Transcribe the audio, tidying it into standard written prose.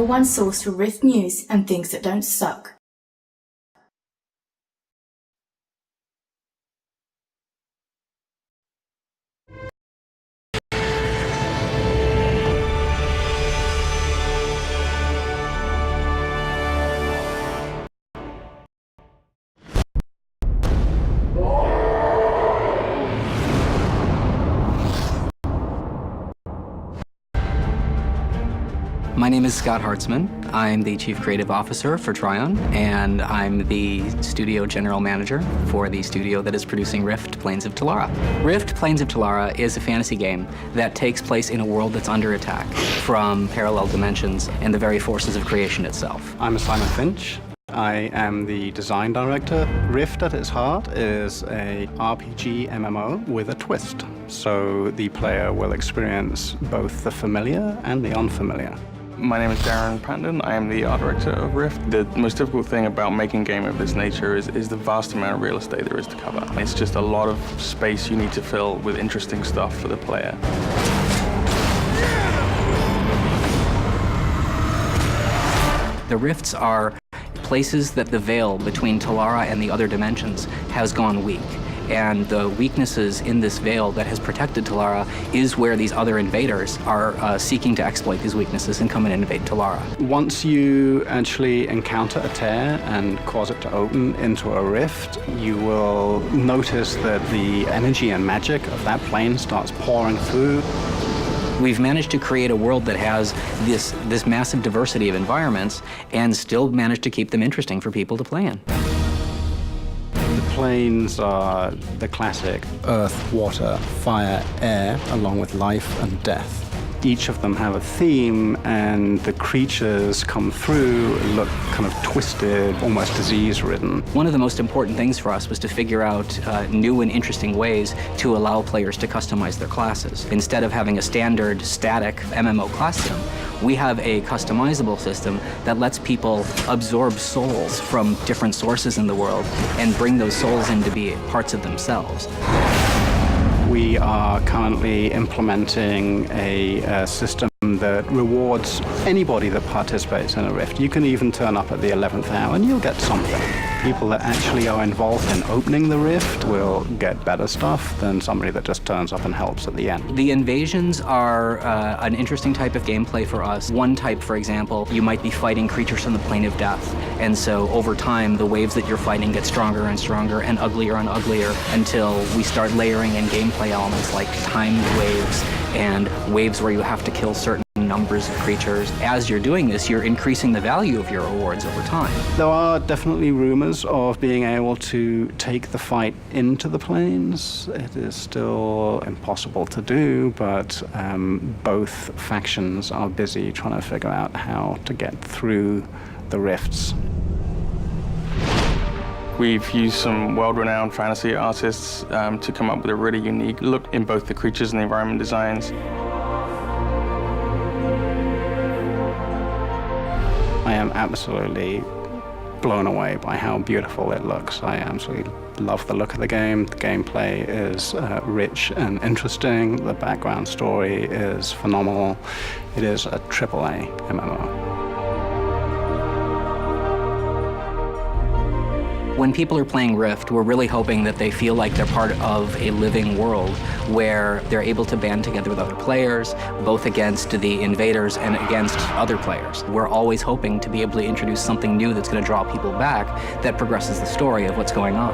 one source for Rift news and things that don't suck. My name is Scott Hartzman. I'm the Chief Creative Officer for Trion, and I'm the Studio General Manager for the studio that is producing Rift: Plains of Telara. Rift: Plains of Telara is a fantasy game that takes place in a world that's under attack from parallel dimensions and the very forces of creation itself. I'm Simon Finch. I am the design director. Rift at its heart is a RPG MMO with a twist. So the player will experience both the familiar and the unfamiliar. My name is Darren Pandon. I am the art director of Rift. The most difficult thing about making a game of this nature is the vast amount of real estate there is to cover. It's just a lot of space you need to fill with interesting stuff for the player. The rifts are places that the veil between Telara and the other dimensions has gone weak. And the weaknesses in this veil that has protected Telara is where these other invaders are seeking to exploit these weaknesses and come and invade Telara. Once you actually encounter a tear and cause it to open into a rift, you will notice that the energy and magic of that plane starts pouring through. We've managed to create a world that has this massive diversity of environments and still managed to keep them interesting for people to play in. The planes are the classic earth, water, fire, air, along with life and death. Each of them have a theme, and the creatures come through, look kind of twisted, almost disease-ridden. One of the most important things for us was to figure out new and interesting ways to allow players to customize their classes. Instead of having a standard, static MMO class system, we have a customizable system that lets people absorb souls from different sources in the world and bring those souls in to be parts of themselves. We are currently implementing a system that rewards anybody that participates in a rift. You can even turn up at the 11th hour and you'll get something. People that actually are involved in opening the rift will get better stuff than somebody that just turns up and helps at the end. The invasions are an interesting type of gameplay for us. One type, for example, you might be fighting creatures from the plane of death. And so over time, the waves that you're fighting get stronger and stronger and uglier until we start layering in gameplay elements like timed waves and waves where you have to kill certain numbers of creatures. As you're doing this, you're increasing the value of your rewards over time. There are definitely rumors of being able to take the fight into the planes. It is still impossible to do, but both factions are busy trying to figure out how to get through the rifts. We've used some world-renowned fantasy artists to come up with a really unique look in both the creatures and the environment designs. I am absolutely blown away by how beautiful it looks. I absolutely love the look of the game. The gameplay is rich and interesting. The background story is phenomenal. It is a AAA MMO. When people are playing Rift, we're really hoping that they feel like they're part of a living world where they're able to band together with other players, both against the invaders and against other players. We're always hoping to be able to introduce something new that's going to draw people back that progresses the story of what's going on.